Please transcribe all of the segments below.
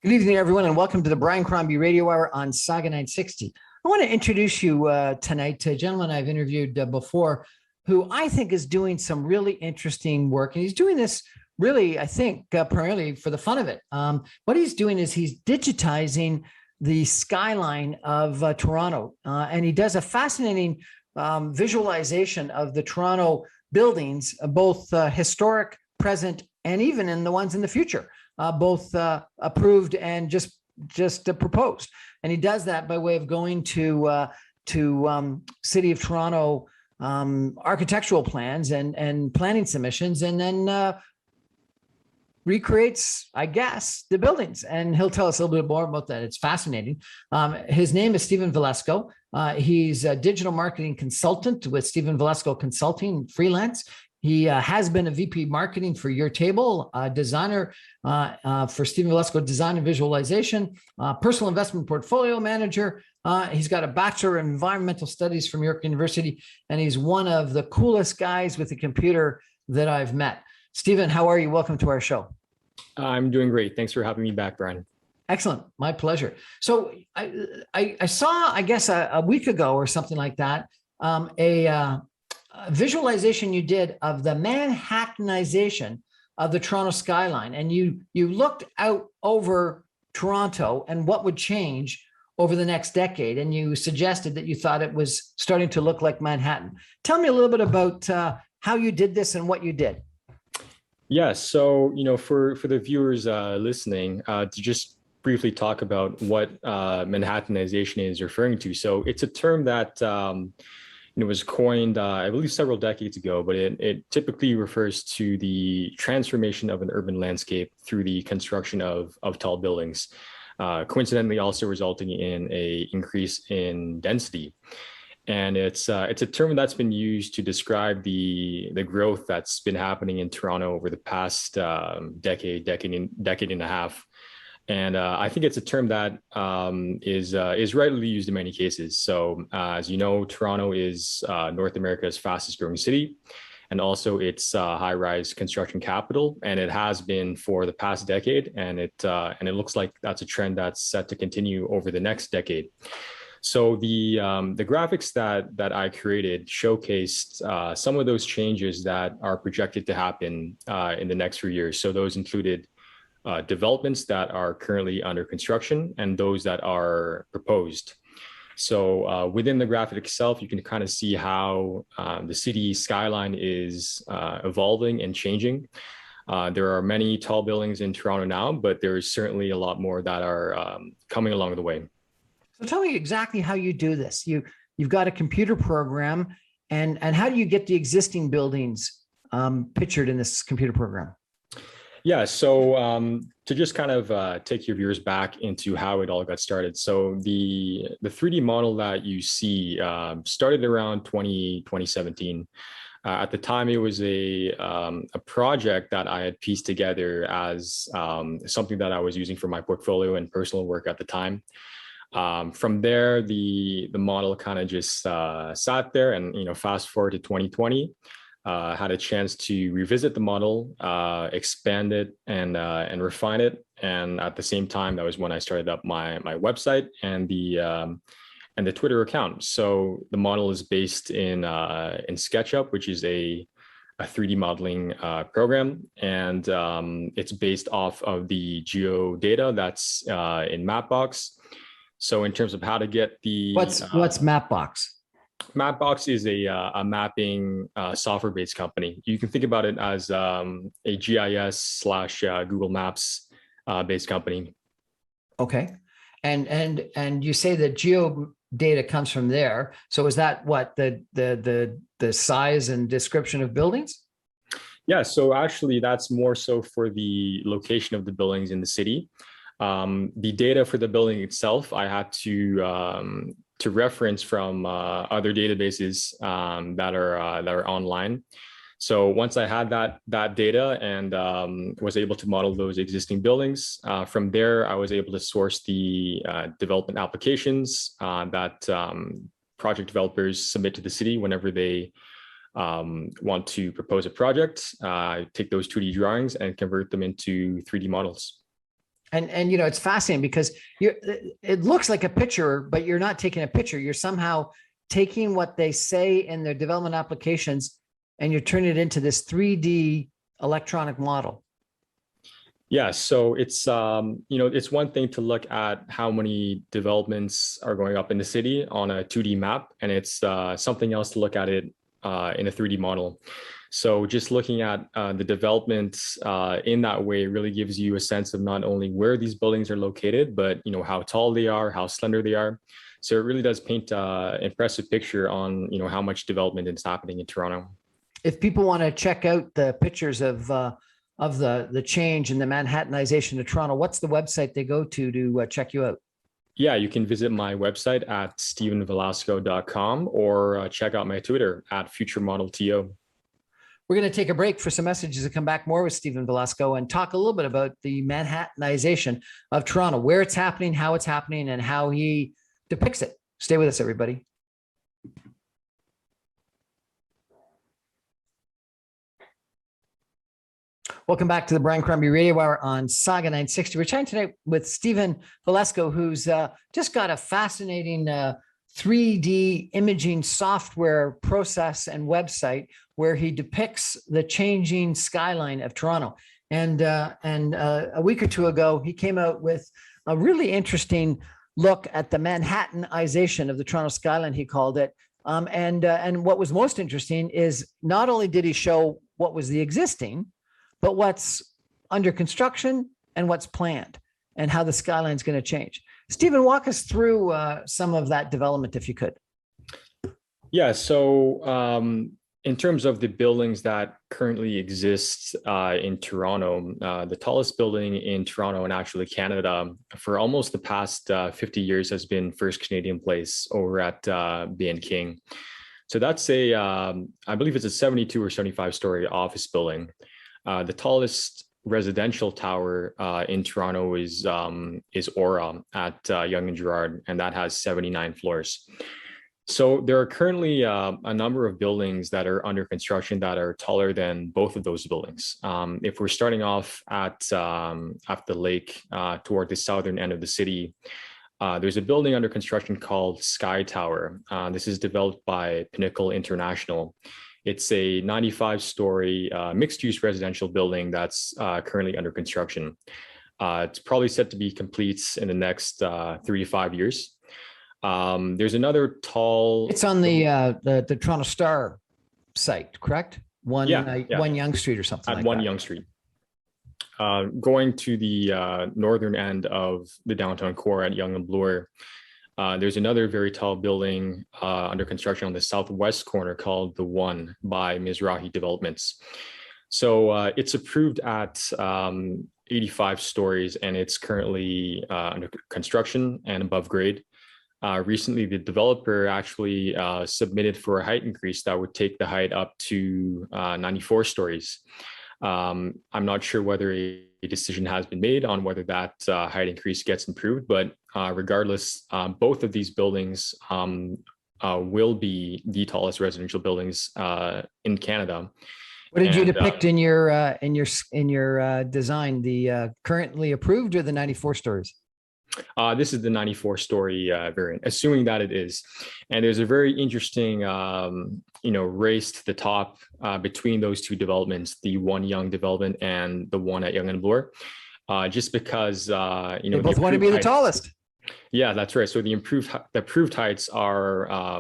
Good evening, everyone, and welcome to the Brian Crombie Radio Hour on Saga 960. I want to introduce you tonight to a gentleman I've interviewed before who I think is doing some really interesting work. And he's doing this really, I think, primarily for the fun of it. What he's doing is he's digitizing the skyline of Toronto. And he does a fascinating visualization of the Toronto buildings, both historic, present, and even in the ones in the future. Both approved and just proposed, and he does that by way of going to City of Toronto architectural plans and planning submissions, and then recreates, I guess, the buildings. And he'll tell us a little bit more about that. It's fascinating. His name is Stephen Velaso. He's a digital marketing consultant with Stephen Velaso Consulting, freelance. He has been a VP marketing for Your Table, designer for Stephen Velaso Design and Visualization, personal investment portfolio manager. He's got a Bachelor in Environmental Studies from York University, and he's one of the coolest guys with a computer that I've met. Stephen, how are you? Welcome to our show. I'm doing great. Thanks for having me back, Brian. Excellent. My pleasure. So I saw, I guess, a week ago or something like that, a visualization you did of the Manhattanization of the Toronto skyline, and you looked out over Toronto and what would change over the next decade, and you suggested that you thought it was starting to look like Manhattan. Tell me a little bit about how you did this and what you did. Yeah, so for the viewers listening, to just briefly talk about what Manhattanization is referring to. So it's a term that it was coined, I believe, several decades ago, but it typically refers to the transformation of an urban landscape through the construction of tall buildings, coincidentally also resulting in an increase in density. And it's a term that's been used to describe the growth that's been happening in Toronto over the past decade and a half. And I think it's a term that is readily used in many cases. So as you know, Toronto is North America's fastest growing city, and also its high-rise construction capital, and it has been for the past decade. And it looks like that's a trend that's set to continue over the next decade. So the graphics that I created showcased some of those changes that are projected to happen in the next few years. So those included developments that are currently under construction and those that are proposed. So within the graphic itself, you can kind of see how the city skyline is evolving and changing. There are many tall buildings in Toronto now, but there's certainly a lot more that are coming along the way. So tell me exactly how you do this. You've got a computer program, and how do you get the existing buildings pictured in this computer program? Yeah, so to just kind of take your viewers back into how it all got started. So the 3D model that you see started around 2017. At the time, it was a project that I had pieced together as something that I was using for my portfolio and personal work at the time. From there, the model kind of just sat there, and fast forward to 2020. Had a chance to revisit the model, expand it, and refine it. And at the same time, that was when I started up my website and the Twitter account. So the model is based in SketchUp, which is a 3D modeling program, and it's based off of the geo data that's in Mapbox. So in terms of how to get the what's Mapbox? Mapbox is a mapping software-based company. You can think about it as a GIS / Google Maps based company. Okay, and you say that geo data comes from there. So is that what the size and description of buildings? Yeah. So actually, that's more so for the location of the buildings in the city. The data for the building itself, I had to reference from other databases that are online. So once I had that data and was able to model those existing buildings, from there I was able to source the development applications that project developers submit to the city whenever they want to propose a project. Take those 2D drawings and convert them into 3D models. And you know, it's fascinating because it looks like a picture, but you're not taking a picture. You're somehow taking what they say in their development applications and you're turning it into this 3D electronic model. Yeah, so it's it's one thing to look at how many developments are going up in the city on a 2D map, and it's something else to look at it in a 3D model. So just looking at the developments in that way really gives you a sense of not only where these buildings are located, but how tall they are, how slender they are. So it really does paint an impressive picture on how much development is happening in Toronto. If people want to check out the pictures of the change in the Manhattanization of Toronto, what's the website they go to check you out? Yeah, you can visit my website at stevenvelasco.com or check out my Twitter at FutureModelTO. We're going to take a break for some messages and come back more with Steven Velasco and talk a little bit about the Manhattanization of Toronto, where it's happening, how it's happening, and how he depicts it. Stay with us, everybody. Welcome back to the Brian Crombie Radio Hour on Saga 960. We're chatting tonight with Steven Velasco, who's just got a fascinating 3D imaging software process and website where he depicts the changing skyline of Toronto. And a week or two ago, he came out with a really interesting look at the Manhattanization of the Toronto skyline, he called it. And what was most interesting is not only did he show what was the existing, but what's under construction and what's planned and how the skyline is going to change. Steven, walk us through some of that development, if you could. Yeah, so in terms of the buildings that currently exist in Toronto, the tallest building in Toronto and actually Canada for almost the past 50 years has been First Canadian Place over at Bay and King. So that's I believe it's a 72 or 75 story office building. The tallest residential tower in Toronto is Aura at Yonge and Gerrard, and that has 79 floors. So there are currently a number of buildings that are under construction that are taller than both of those buildings. If we're starting off at the lake toward the southern end of the city, there's a building under construction called Sky Tower. This is developed by Pinnacle International. It's a 95-story mixed-use residential building that's currently under construction. It's probably set to be complete in the next 3 to 5 years. There's another tall. It's on the Toronto Star site, correct? One Yonge Street or something like that. At 1 Yonge Street. Going to the northern end of the downtown core at Yonge and Bloor. There's another very tall building under construction on the southwest corner called The One by Mizrahi Developments. So it's approved at 85 stories and it's currently under construction and above grade. Recently, the developer actually submitted for a height increase that would take the height up to 94 stories. I'm not sure whether a decision has been made on whether that height increase gets improved, but regardless, both of these buildings will be the tallest residential buildings in Canada. What did you depict in your design? The currently approved or the 94 stories? This is the 94-story variant, assuming that it is. And there's a very interesting, race to the top between those two developments, the One Yonge development and the one at Yonge and Bloor, just because, they both want to be the tallest. Yeah, that's right. So the approved heights are,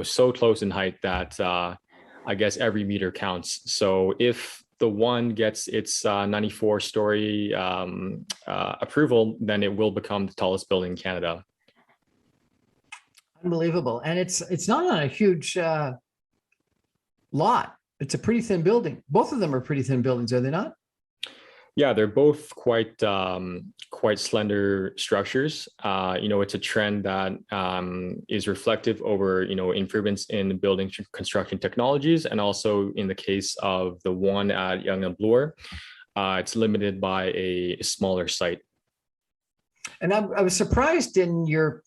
so close in height that I guess every meter counts. So if the one gets its 94-story approval, then it will become the tallest building in Canada. Unbelievable. And it's not on a huge lot. It's a pretty thin building. Both of them are pretty thin buildings, are they not? Yeah, they're both quite slender structures. It's a trend that is reflective over, improvements in building construction technologies. And also in the case of the one at Yonge and Bloor, it's limited by a smaller site. And I was surprised in your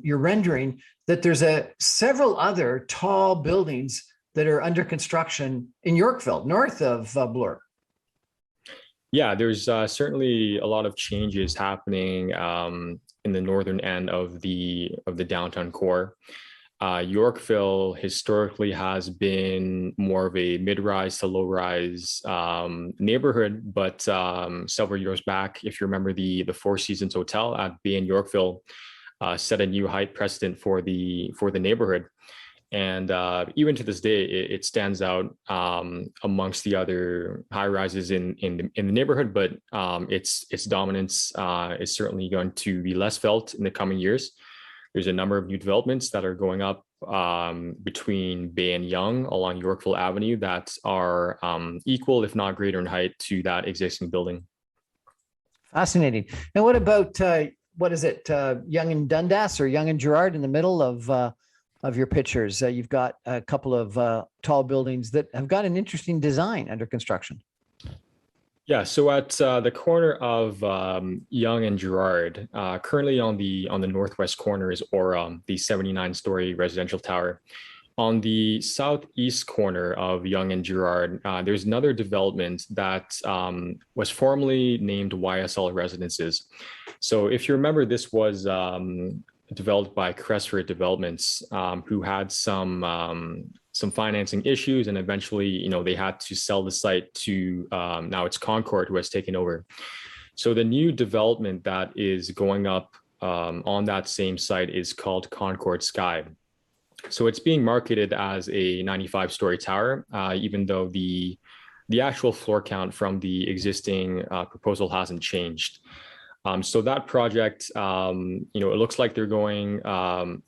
rendering that there's several other tall buildings that are under construction in Yorkville, north of Bloor. Yeah, there's certainly a lot of changes happening in the northern end of the downtown core. Yorkville historically has been more of a mid-rise to low-rise neighborhood, but several years back, if you remember the Four Seasons Hotel at Bay in Yorkville, set a new height precedent for the neighborhood. And even to this day, it stands out amongst the other high rises in the neighborhood. But its dominance is certainly going to be less felt in the coming years. There's a number of new developments that are going up between Bay and Yonge along Yorkville Avenue that are equal, if not greater in height, to that existing building. Fascinating. And what about what is it, Yonge and Dundas or Yonge and Gerrard in the middle of your pictures? You've got a couple of tall buildings that have got an interesting design under construction. Yeah, so at the corner of Yonge and Gerrard, currently on the northwest corner is Aura, the 79-story residential tower. On the southeast corner of Yonge and Gerrard, there's another development that was formerly named Ysl Residences. So if you remember, this was developed by Crestford Developments, who had some financing issues, and eventually, they had to sell the site to now it's Concord who has taken over. So the new development that is going up on that same site is called Concord Sky. So it's being marketed as a 95-story tower, even though the actual floor count from the existing proposal hasn't changed. So that project, it looks like they're going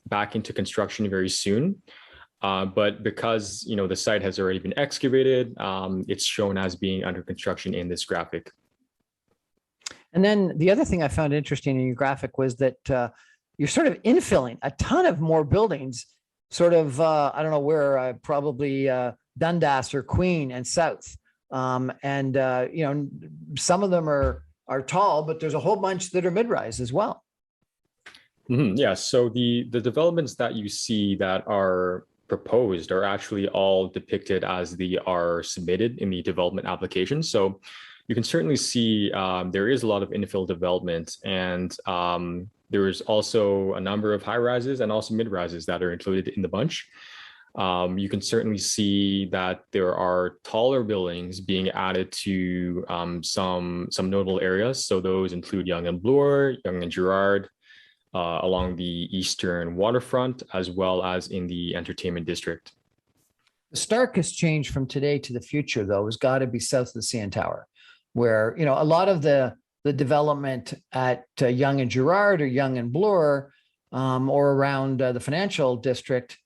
back into construction very soon. But because, the site has already been excavated, it's shown as being under construction in this graphic. And then the other thing I found interesting in your graphic was that you're sort of infilling a ton of more buildings, sort of, I don't know where, probably Dundas or Queen and South. And some of them are tall, but there's a whole bunch that are mid-rise as well. Mm-hmm. Yeah, so the developments that you see that are proposed are actually all depicted as they are submitted in the development application. So you can certainly see there is a lot of infill development, and there is also a number of high rises and also mid rises that are included in the bunch. You can certainly see that there are taller buildings being added to some notable areas. So those include Yonge and Bloor, Yonge and Gerrard, along the eastern waterfront, as well as in the entertainment district. The starkest change from today to the future, though, has got to be south of the CN Tower, where a lot of the development at Yonge and Gerrard or Yonge and Bloor, or around the financial district,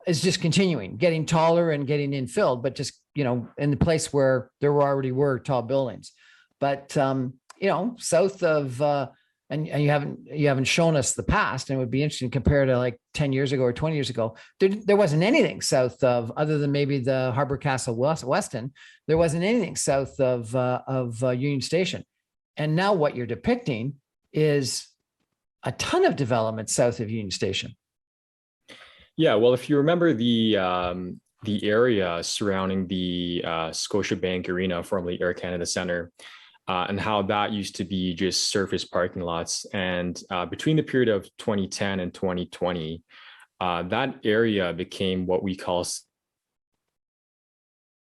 is just continuing, getting taller and getting infilled, but just in the place where there already were tall buildings. But south of and you haven't shown us the past, and it would be interesting compared to like 10 years ago or 20 years ago. There wasn't anything south of, other than maybe the Harbor Castle Weston. There wasn't anything south of Union Station, and now what you're depicting is a ton of development south of Union Station. Yeah, well, if you remember the area surrounding the Scotiabank Arena, formerly Air Canada Centre, and how that used to be just surface parking lots. And between the period of 2010 and 2020, that area became what we call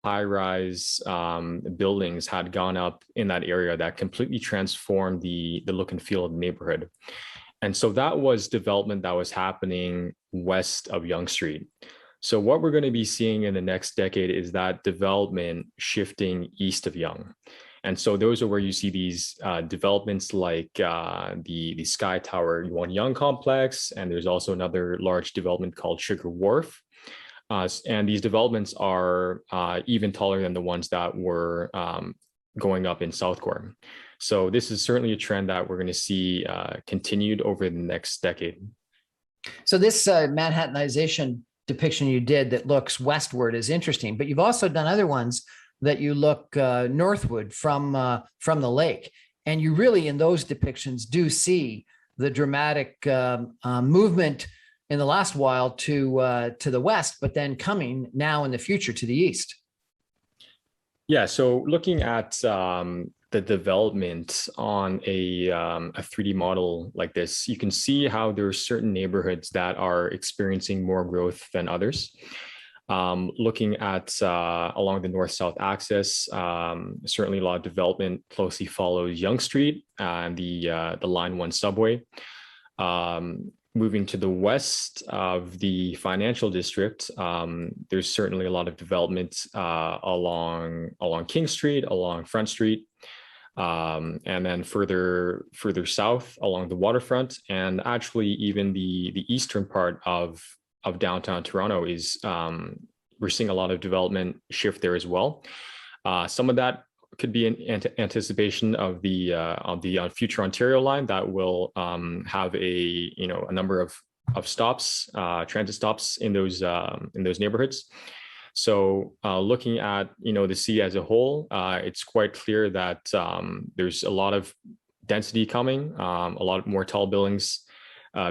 high-rise buildings had gone up in that area that completely transformed the look and feel of the neighborhood. And so that was development that was happening west of Yonge Street. So what we're going to be seeing in the next decade is that development shifting east of Yonge. And so those are where you see these developments like the Sky Tower One Yonge complex, and there's also another large development called Sugar Wharf. And these developments are even taller than the ones that were going up in South Core. So this is certainly a trend that we're going to see continued over the next decade. So this Manhattanization depiction you did that looks westward is interesting, but you've also done other ones that you look northward from the lake, and you really in those depictions do see the dramatic movement in the last while to the west, but then coming now in the future to the east. Yeah, so looking at the the development on a 3D model like this, you can see how there are certain neighborhoods that are experiencing more growth than others. Looking at along the north-south axis, certainly a lot of development closely follows Yonge Street and the Line 1 subway. Moving to the west of the financial district, there's certainly a lot of development along King Street, along Front Street, and then further south along the waterfront, and actually even the eastern part of downtown Toronto is we're seeing a lot of development shift there as well. Some of that could be in anticipation of the future Ontario line that will have a number of stops, transit stops in those neighborhoods. So looking at the city as a whole, it's quite clear that there's a lot of density coming, a lot more tall buildings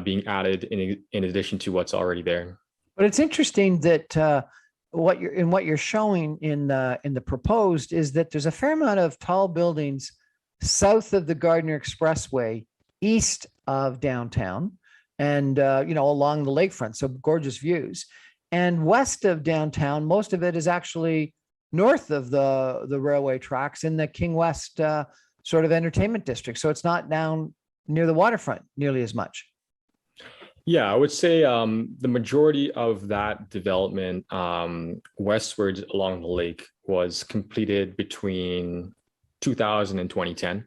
being added in addition to what's already there. But it's interesting that what you're showing in the proposed is that there's a fair amount of tall buildings south of the Gardiner Expressway, east of downtown, and along the lakefront. So gorgeous views. And west of downtown, most of it is actually north of the railway tracks in the King West sort of entertainment district. So it's not down near the waterfront nearly as much. Yeah, I would say the majority of that development westwards along the lake was completed between 2000 and 2010.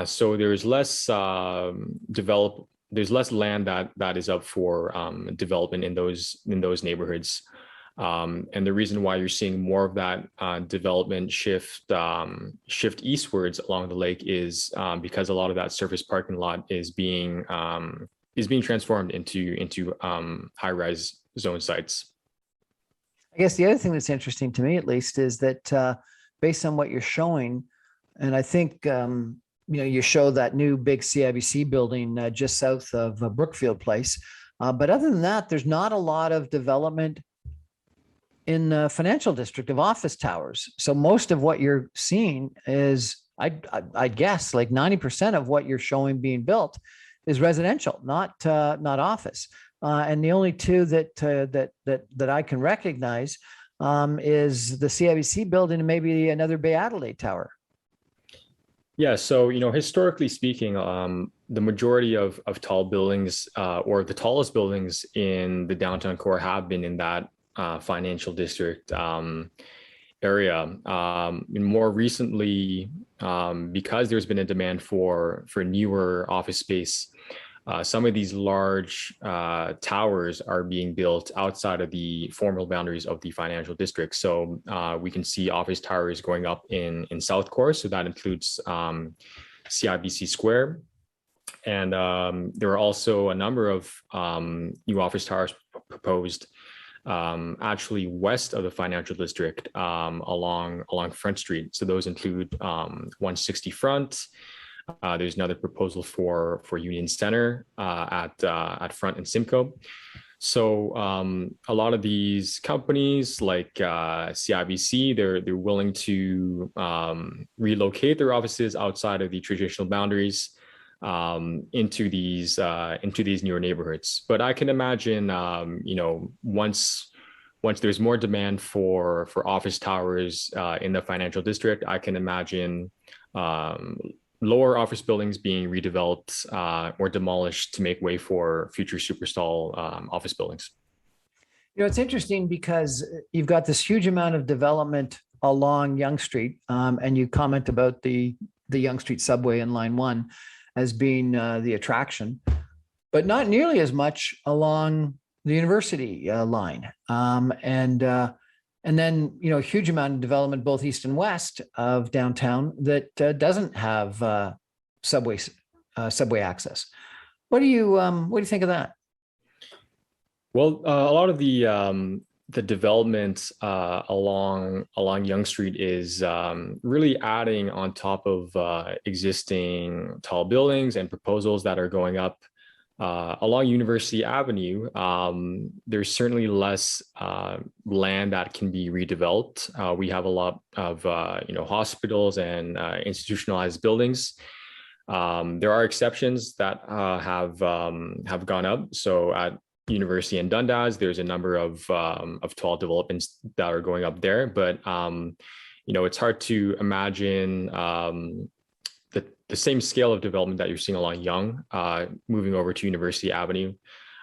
So there's less there's less land that is up for development in those neighborhoods. And the reason why you're seeing more of that development shift eastwards along the lake is because a lot of that surface parking lot is being transformed into high-rise zone sites. I guess the other thing that's interesting to me, at least, is that based on what you're showing, and I think you show that new big CIBC building just south of Brookfield Place, but other than that, there's not a lot of development in the financial district of office towers. So most of what you're seeing is, I guess, like 90% of what you're showing being built is residential, not office. And the only two that I can recognize is the CIBC building and maybe another Bay Adelaide tower. Yeah, so historically speaking, the majority of tall buildings or the tallest buildings in the downtown core have been in that financial district area. More recently, because there's been a demand for newer office space, some of these large towers are being built outside of the formal boundaries of the financial district. So we can see office towers going up in South Core. So that includes CIBC Square. And there are also a number of new office towers proposed actually west of the financial district along Front Street. So those include 160 Front. There's another proposal for Union Center at Front and Simcoe. So a lot of these companies like CIBC, they're willing to relocate their offices outside of the traditional boundaries into these newer neighborhoods. But I can imagine, once there's more demand for office towers in the financial district, I can imagine lower office buildings being redeveloped or demolished to make way for future superstall office buildings. It's interesting because you've got this huge amount of development along Yonge Street, and you comment about the Yonge Street subway in Line 1 as being the attraction, but not nearly as much along the university line. And then, a huge amount of development both east and west of downtown that doesn't have subway access. What do you think of that? Well, a lot of the development along Yonge Street is really adding on top of existing tall buildings and proposals that are going up Along University Avenue, there's certainly less land that can be redeveloped. We have a lot of hospitals and institutionalized buildings. There are exceptions that have gone up. So at University and Dundas, there's a number of tall developments that are going up there, but it's hard to imagine the same scale of development that you're seeing along Yonge, moving over to University Avenue.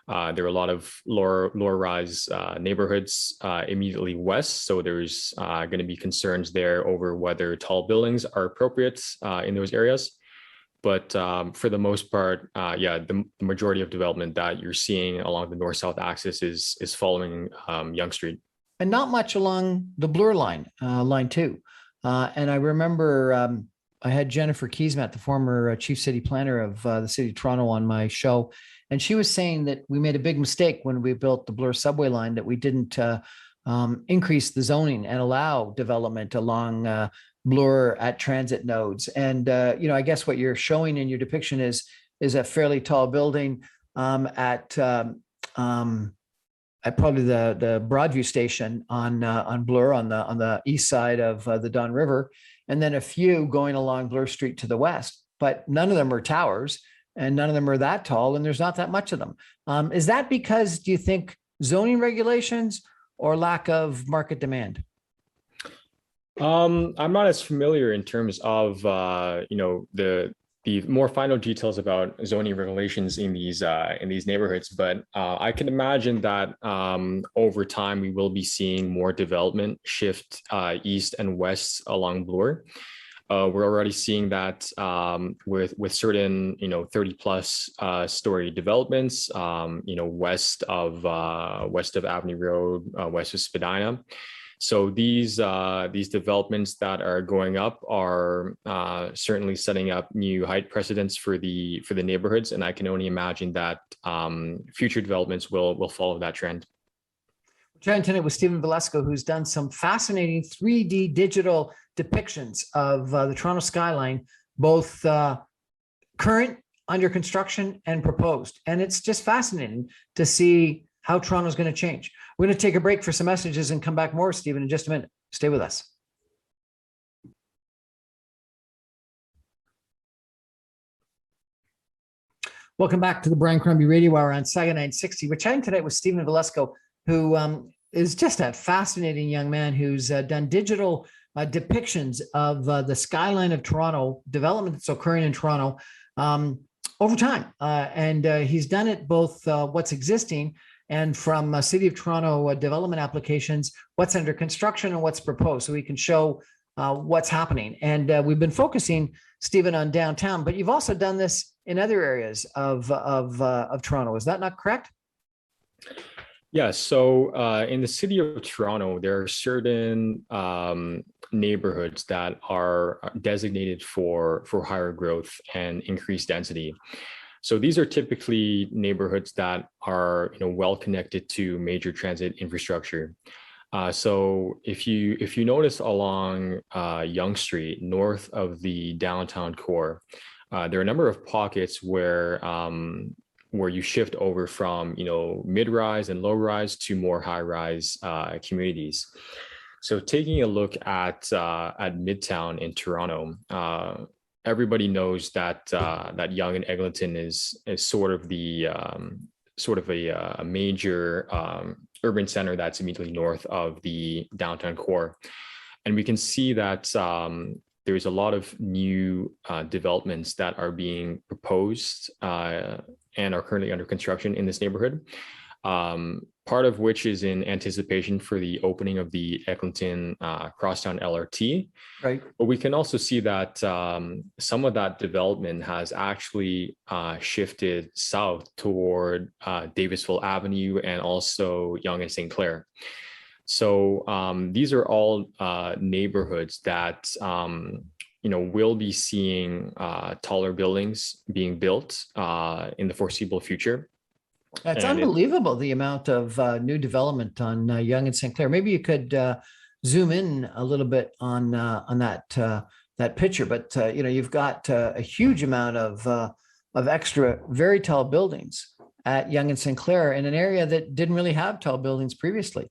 There are a lot of lower rise neighborhoods immediately west, so there's going to be concerns there over whether tall buildings are appropriate in those areas. But for the most part, the majority of development that you're seeing along the north-south axis is following Yonge Street. And not much along the Bloor line, line 2. And I remember I had Jennifer Keesmaat, the former chief city planner of the city of Toronto, on my show. And she was saying that we made a big mistake when we built the Bloor subway line, that we didn't increase the zoning and allow development along Bloor at transit nodes. And, I guess what you're showing in your depiction is a fairly tall building at probably the Broadview station on Bloor on the east side of the Don River, and then a few going along Bloor Street to the west. But none of them are towers, and none of them are that tall, and there's not that much of them. Is that because, do you think, zoning regulations or lack of market demand? I'm not as familiar in terms of the more final details about zoning regulations in these neighborhoods, but I can imagine that over time we will be seeing more development shift east and west along Bloor. We're already seeing that with certain 30 plus story developments west of Avenue Road, west of Spadina. So these developments that are going up are certainly setting up new height precedents for the neighborhoods, and I can only imagine that future developments will follow that trend. We're chatting tonight with Stephen Velaso, who's done some fascinating 3D digital depictions of the Toronto skyline, both current, under construction, and proposed. And it's just fascinating to see how Toronto's going to change. We're going to take a break for some messages and come back more, Stephen, in just a minute. Stay with us. Welcome back to the Brian Crombie Radio Hour on Saga 960. We're chatting tonight with Stephen Velaso, who is just a fascinating young man who's done digital depictions of the skyline of Toronto, development that's occurring in Toronto over time. And he's done it both what's existing and from City of Toronto development applications, what's under construction and what's proposed, so we can show what's happening. And we've been focusing, Stephen, on downtown, but you've also done this in other areas of Toronto. Is that not correct? Yeah. So in the City of Toronto, there are certain neighborhoods that are designated for higher growth and increased density. So these are typically neighborhoods that are well connected to major transit infrastructure. So if you notice along Yonge Street, north of the downtown core, there are a number of pockets where you shift over from mid-rise and low-rise to more high-rise communities. So taking a look at Midtown in Toronto, everybody knows that Yonge and Eglinton is sort of a major urban center that's immediately north of the downtown core, and we can see that there's a lot of new developments that are being proposed and are currently under construction in this neighborhood. Part of which is in anticipation for the opening of the Eglinton Crosstown LRT. Right. But we can also see that some of that development has actually shifted south toward Davisville Avenue and also Yonge and St. Clair. So these are all neighborhoods that we'll be seeing taller buildings being built in the foreseeable future. It's unbelievable, the amount of new development on Yonge and St. Clair. Maybe you could zoom in a little bit on that picture. But you've got a huge amount of of extra very tall buildings at Yonge and St. Clair in an area that didn't really have tall buildings previously.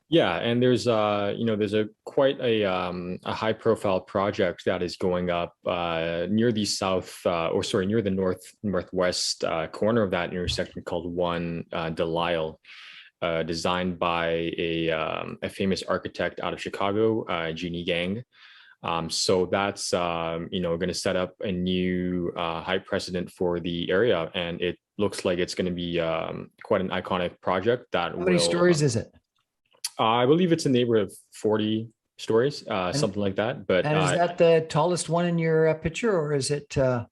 Yeah, and there's there's a quite a high profile project that is going up near the near the northwest corner of that intersection called One Delisle, designed by a famous architect out of Chicago, Jeannie Gang. So that's going to set up a new high precedent for the area, and it looks like it's going to be quite an iconic project that How many stories is it? I believe it's in the neighborhood of 40 stories, something like that. But and is that the tallest one in your picture, or is it a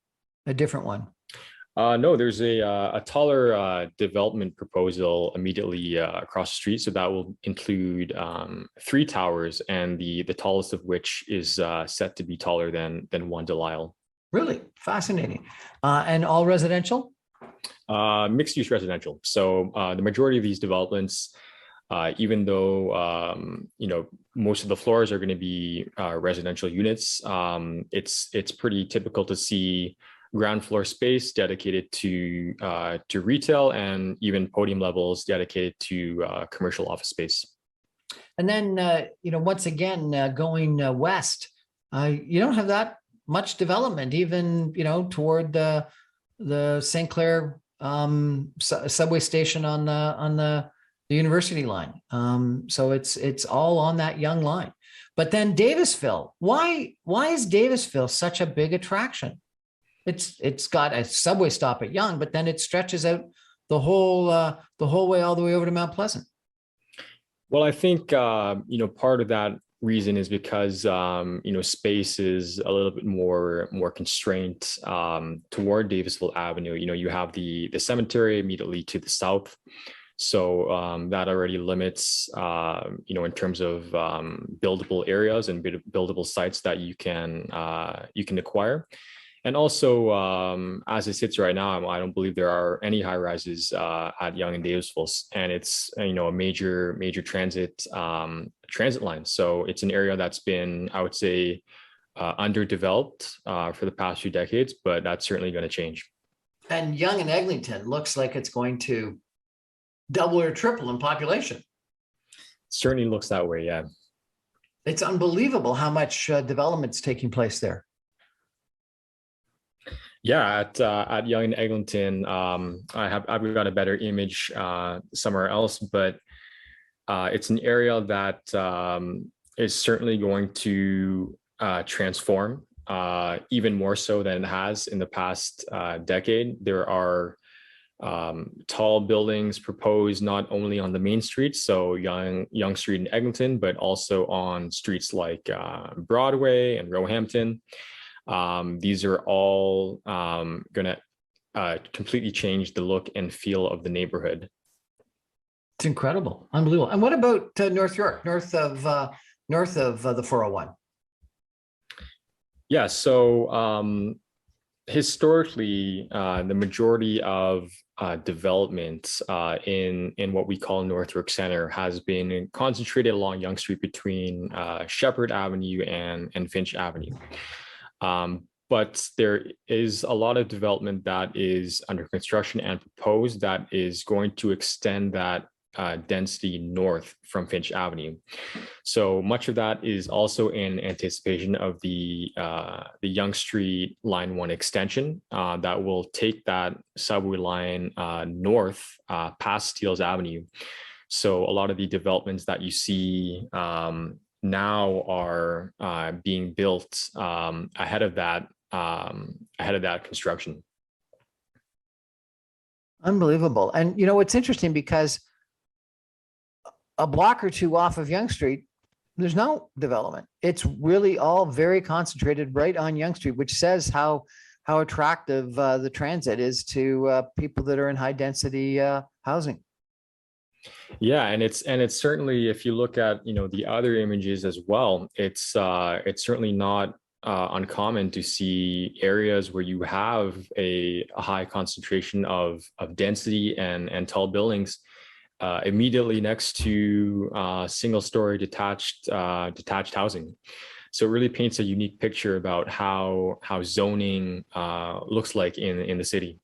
different one? No, there's a taller development proposal immediately across the street. So that will include 3 towers, and the tallest of which is set to be taller than One Delisle. Really fascinating. And all residential? Mixed use residential. So the majority of these developments, even though most of the floors are going to be residential units, it's pretty typical to see ground floor space dedicated to retail, and even podium levels dedicated to commercial office space. And then once again, going west, you don't have that much development, even toward the St. Clair subway station on the University line. So it's all on that Yonge line. But then Davisville, why is Davisville such a big attraction? It's got a subway stop at Yonge, but then it stretches out the whole way all the way over to Mount Pleasant. Well, I think part of that reason is because space is a little bit more constrained toward Davisville Avenue. You have the cemetery immediately to the south. So that already limits, in terms of buildable areas and buildable sites that you can acquire. And also, as it sits right now, I don't believe there are any high rises at Yonge and Davisville, and it's a major transit line. So it's an area that's been, I would say, underdeveloped for the past few decades, but that's certainly going to change. And Yonge and Eglinton looks like it's going to double or triple in population. Certainly looks that way, yeah. It's unbelievable how much development's taking place there. Yeah, at Yonge and Eglinton, I've got a better image somewhere else, but it's an area that is certainly going to transform even more so than it has in the past decade. There are tall buildings proposed not only on the main streets, so Yonge Street in Eglinton, but also on streets like Broadway and Roehampton. These are all going to completely change the look and feel of the neighborhood. It's incredible, unbelievable. And what about North York, north of the 401? Yeah, so historically, the majority of development in what we call North York Center has been concentrated along Yonge Street between Shepherd Avenue and Finch Avenue. But there is a lot of development that is under construction and proposed that is going to extend that density north from Finch Avenue. So much of that is also in anticipation of the Yonge Street Line 1 extension that will take that subway line north past Steeles Avenue. So a lot of the developments that you see now are being built ahead of that construction. Unbelievable. And it's interesting because a block or two off of Yonge Street, there's no development. It's really all very concentrated right on Yonge Street, which says how attractive the transit is to people that are in high density housing. Yeah, and it's certainly, if you look at the other images as well, it's certainly not uncommon to see areas where you have a high concentration of density and tall buildings immediately next to single-story detached housing. So it really paints a unique picture about how zoning looks like in the city.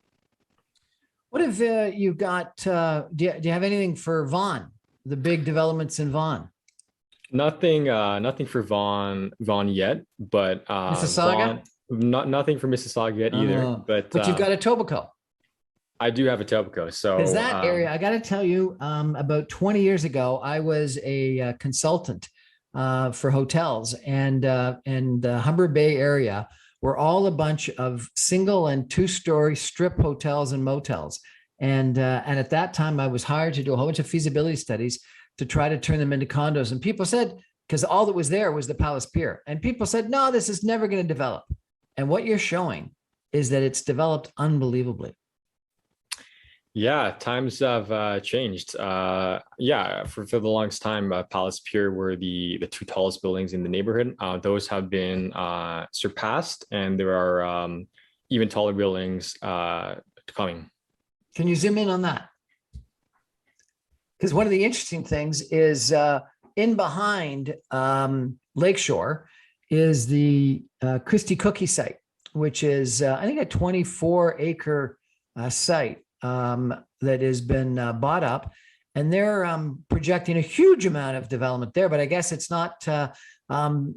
What have you got? Do you have anything for Vaughan, the big developments in Vaughan? Nothing for Vaughan yet, but Mississauga? nothing for Mississauga yet either. But you've got Etobicoke. I do have Etobicoke. Because So that area, I got to tell you, about 20 years ago, I was a consultant for hotels, and the Humber Bay area were all a bunch of single and two-story strip hotels and motels. And at that time, I was hired to do a whole bunch of feasibility studies to try to turn them into condos. And people said, because all that was there was the Palace Pier, and people said, no, this is never going to develop. And what you're showing is that it's developed unbelievably. yeah, times have changed. Yeah, for the longest time, Palace Pier were the two tallest buildings in the neighborhood. Those have been surpassed, and there are even taller buildings coming. Can you zoom in on that? Because one of the interesting things is in behind Lakeshore is the Christie Cookie site, which is, I think, a 24-acre site that has been bought up. And they're projecting a huge amount of development there, but I guess it's not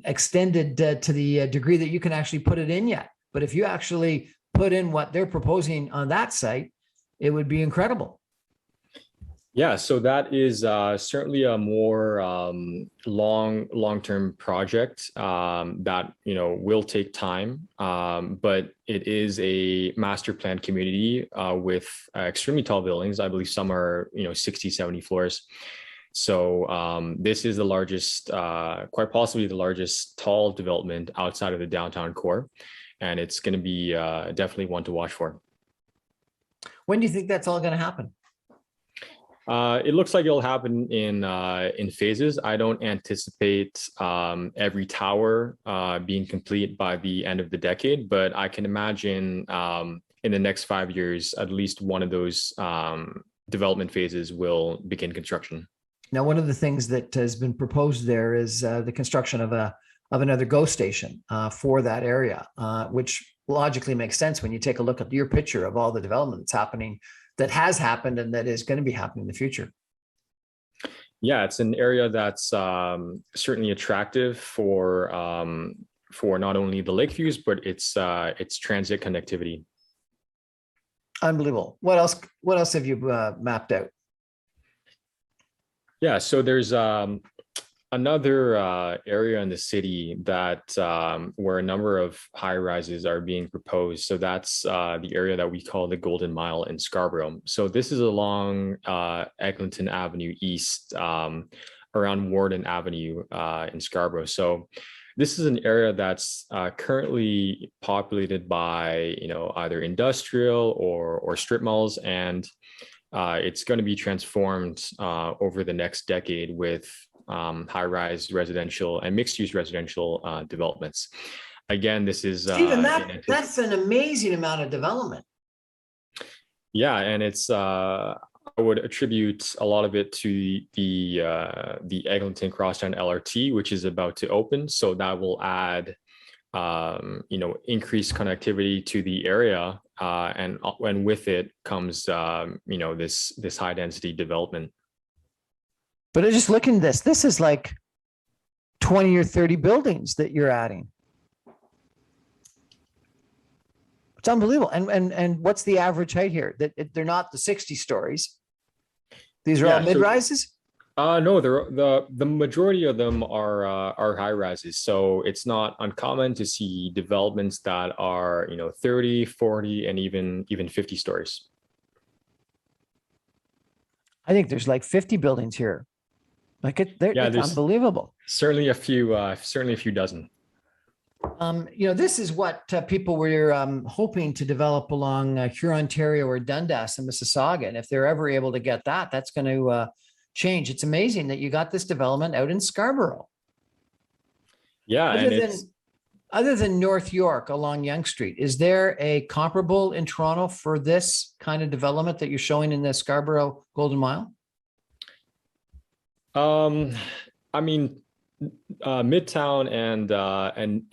extended to the degree that you can actually put it in yet. But if you actually put in what they're proposing on that site, it would be incredible. Yeah, so that is certainly a more long-term project that will take time, but it is a master plan community with extremely tall buildings. I believe some are 60, 70 floors. So this is the largest, quite possibly the largest tall development outside of the downtown core, and it's going to be definitely one to watch for. When do you think that's all going to happen? It looks like it'll happen in phases. I don't anticipate every tower being complete by the end of the decade, but I can imagine in the next 5 years, at least one of those development phases will begin construction. Now, one of the things that has been proposed there is the construction of another GO station for that area, which logically makes sense when you take a look at your picture of all the development that's happening, that has happened, and that is going to be happening in the future. Yeah, it's an area that's certainly attractive for not only the lake views, but its transit connectivity. Unbelievable. What else have you mapped out? Yeah, so there's another area in the city that where a number of high rises are being proposed. So that's the area that we call the Golden Mile in Scarborough. So this is along Eglinton Avenue East, around Warden Avenue in Scarborough. So this is an area that's currently populated by either industrial or strip malls, and it's going to be transformed over the next decade with high-rise residential and mixed-use residential developments. Again, this is Stephen, that's an amazing amount of development. Yeah, and it's I would attribute a lot of it to the Eglinton Crosstown LRT, which is about to open. So that will add increased connectivity to the area, and with it comes this high density development. But just looking at this is like 20 or 30 buildings that you're adding. It's unbelievable. And what's the average height here? That they're not the 60 stories. These are all mid-rises? No, the majority of them are high rises. So it's not uncommon to see developments that are 30, 40, and even 50 stories. I think there's like 50 buildings here. Like it's unbelievable. Certainly a few dozen. This is what people were hoping to develop along Hurontario or Dundas and Mississauga. And if they're ever able to get that, that's going to change. It's amazing that you got this development out in Scarborough. Yeah. Other than North York along Yonge Street, is there a comparable in Toronto for this kind of development that you're showing in the Scarborough Golden Mile? I mean, Midtown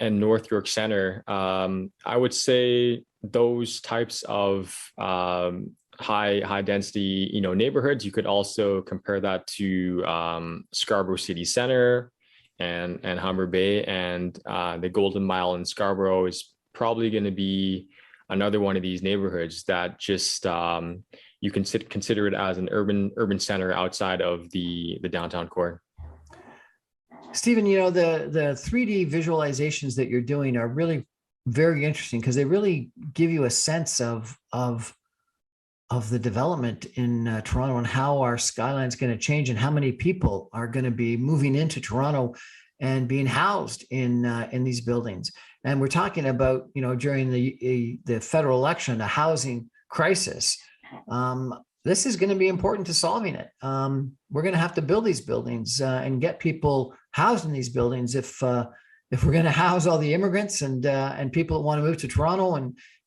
and North York Center. I would say those types of high density, neighborhoods. You could also compare that to Scarborough City Center and Humber Bay, and the Golden Mile in Scarborough is probably going to be another one of these neighborhoods that just you can consider it as an urban center outside of the downtown core. Stephen, the 3D visualizations that you're doing are really very interesting because they really give you a sense of the development in Toronto and how our skyline is going to change and how many people are going to be moving into Toronto and being housed in these buildings. And we're talking about, during the federal election, a housing crisis. This is going to be important to solving it. We're going to have to build these buildings and get people housed in these buildings if we're going to house all the immigrants and people that want to move to Toronto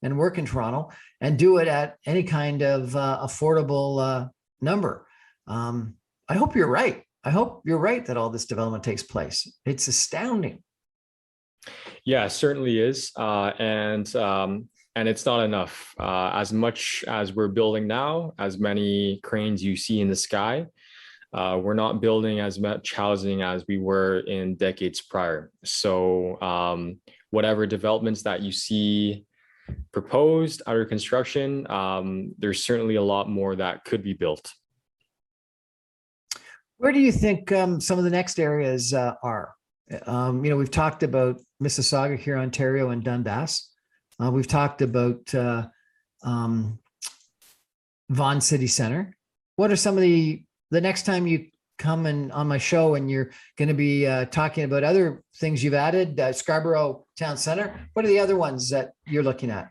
and work in Toronto and do it at any kind of affordable number. I hope you're right. I hope you're right that all this development takes place. It's astounding. Yeah, it certainly is. And it's not enough. As much as we're building now, as many cranes you see in the sky, we're not building as much housing as we were in decades prior. So whatever developments that you see proposed under construction, there's certainly a lot more that could be built. Where do you think some of the next areas are? We've talked about Mississauga here, Ontario, and Dundas. We've talked about Vaughan City Centre. What are some of the next time you come on my show and you're going to be talking about other things you've added, Scarborough Town Centre? What are the other ones that you're looking at?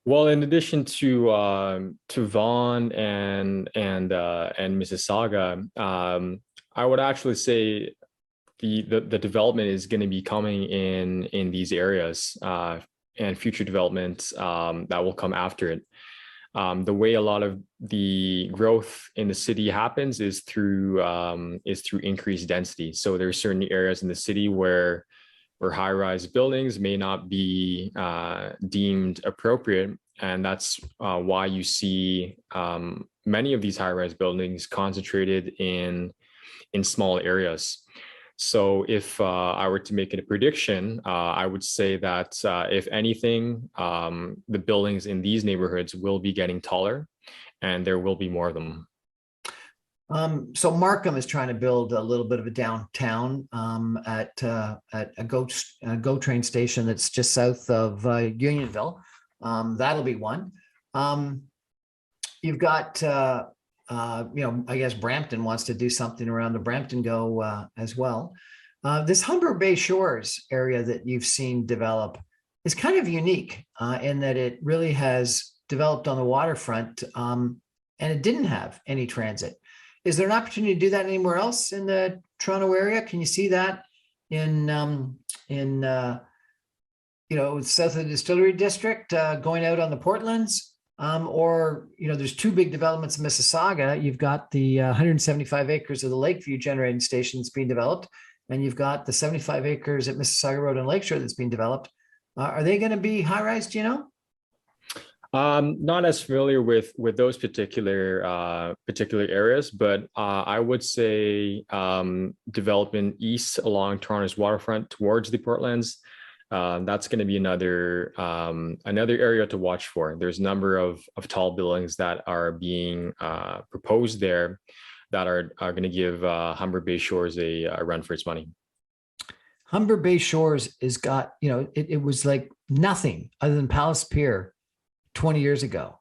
Well, in addition to Vaughan and Mississauga, I would actually say the development is going to be coming in these areas and future developments that will come after it. The way a lot of the growth in the city happens is through increased density. So there are certain areas in the city where high-rise buildings may not be deemed appropriate, and that's why you see many of these high-rise buildings concentrated in small areas. So if I were to make a prediction, I would say that if anything, the buildings in these neighborhoods will be getting taller and there will be more of them. So Markham is trying to build a little bit of a downtown at a GO train station that's just south of Unionville. That'll be one. You've got I guess Brampton wants to do something around the Brampton GO as well. This Humber Bay Shores area that you've seen develop is kind of unique in that it really has developed on the waterfront and it didn't have any transit. Is there an opportunity to do that anywhere else in the Toronto area? Can you see that in south of the Distillery District going out on the Portlands? Or there's two big developments in Mississauga. You've got the 175 acres of the Lakeview generating station that's being developed, and you've got the 75 acres at Mississauga Road and Lakeshore that's being developed. Are they going to be high-rise, do you know? Not as familiar with those particular areas, but I would say development east along Toronto's waterfront towards the Portlands. That's going to be another area to watch for. There's a number of tall buildings that are being proposed there that are going to give Humber Bay Shores a run for its money. Humber Bay Shores has got, it was like nothing other than Palace Pier 20 years ago.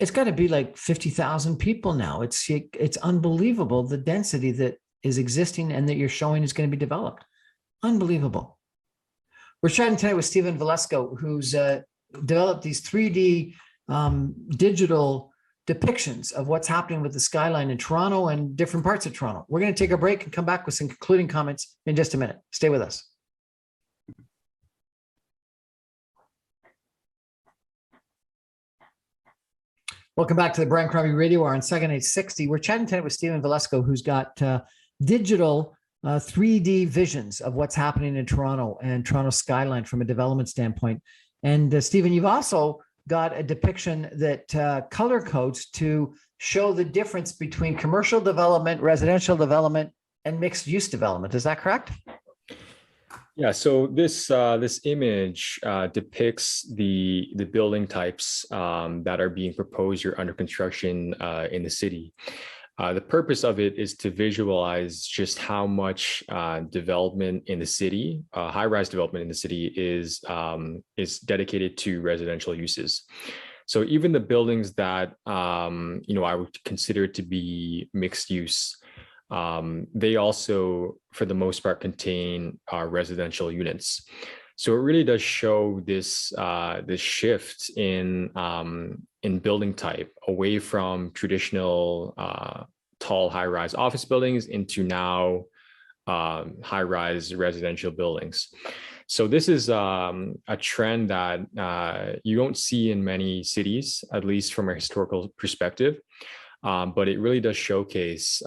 It's got to be like 50,000 people now. It's unbelievable the density that is existing and that you're showing is going to be developed. Unbelievable. We're chatting tonight with Stephen Velaso, who's developed these 3D digital depictions of what's happening with the skyline in Toronto and different parts of Toronto. We're going to take a break and come back with some concluding comments in just a minute. Stay with us. Welcome back to the Brian Crombie Radio Hour on Skyline 60. We're chatting tonight with Stephen Velaso, who's got digital 3D visions of what's happening in Toronto and Toronto Skyline from a development standpoint. And Stephen, you've also got a depiction that color codes to show the difference between commercial development, residential development, and mixed use development. Is that correct? Yeah, so this image depicts the building types that are being proposed or under construction in the city. The purpose of it is to visualize just how much development in the city, high-rise development in the city, is dedicated to residential uses. So even the buildings that I would consider to be mixed use, they also, for the most part, contain residential units. So it really does show this shift in building type away from traditional tall high-rise office buildings into now high-rise residential buildings. So this is a trend that you don't see in many cities, at least from a historical perspective, but it really does showcase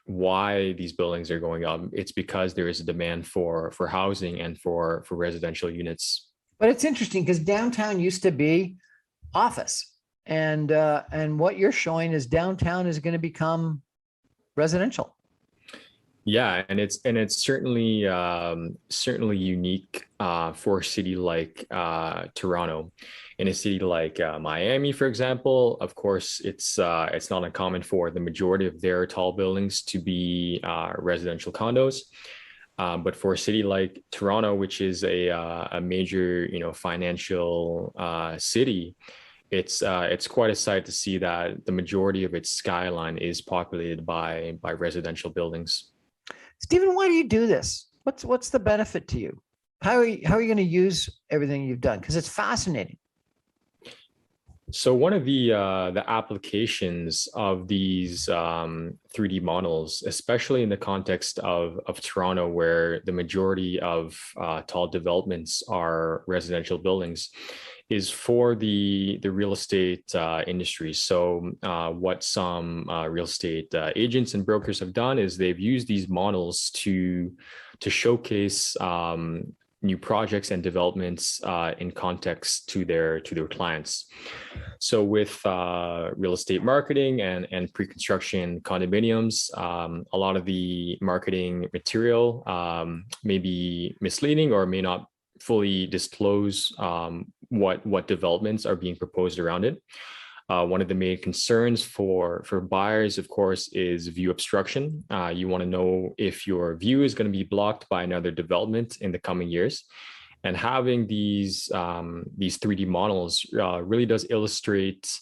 why these buildings are going up. It's because there is a demand for housing and for residential units. But it's interesting because downtown used to be office, and what you're showing is downtown is going to become residential. Yeah, and it's certainly unique for a city like Toronto. In a city like Miami, for example, of course, it's not uncommon for the majority of their tall buildings to be residential condos. But for a city like Toronto, which is a major financial city, it's quite a sight to see that the majority of its skyline is populated by residential buildings. Stephen, why do you do this? What's the benefit to you? How are you going to use everything you've done? Because it's fascinating. So one of the applications of these 3D models, especially in the context of Toronto, where the majority of tall developments are residential buildings, is for the real estate industry. So what some real estate agents and brokers have done is they've used these models to showcase new projects and developments in context to their clients. So with real estate marketing and pre-construction condominiums, a lot of the marketing material may be misleading or may not fully disclose what developments are being proposed around it. One of the main concerns for buyers, of course, is view obstruction. You want to know if your view is going to be blocked by another development in the coming years. And having these 3D models really does illustrate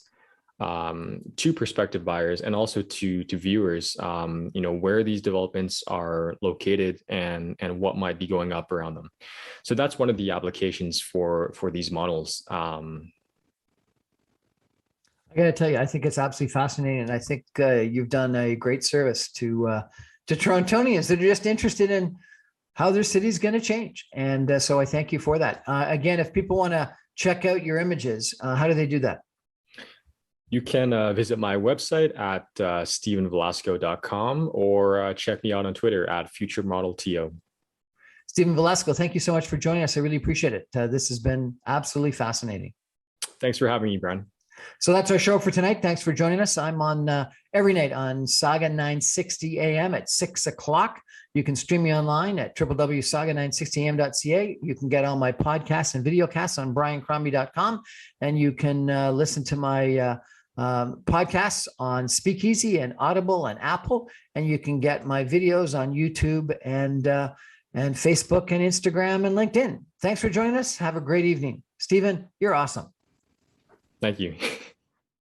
to prospective buyers and also to viewers, where these developments are located and what might be going up around them. So that's one of the applications for these models. I got to tell you, I think it's absolutely fascinating, and I think you've done a great service to Torontonians that are just interested in how their city is going to change. And so I thank you for that. Again, if people want to check out your images, how do they do that? You can visit my website at stephenvelasco.com or check me out on Twitter at FutureModelTO. Stephen Velasco, thank you so much for joining us. I really appreciate it. This has been absolutely fascinating. Thanks for having me, Brian. So that's our show for tonight. Thanks for joining us. I'm on every night on Saga 960 AM at 6 o'clock. You can stream me online at www.saga960am.ca. You can get all my podcasts and videocasts on briancrombie.com. And you can listen to my podcasts on Speakeasy and Audible and Apple. And you can get my videos on YouTube and Facebook and Instagram and LinkedIn. Thanks for joining us. Have a great evening. Stephen, you're awesome. Thank you.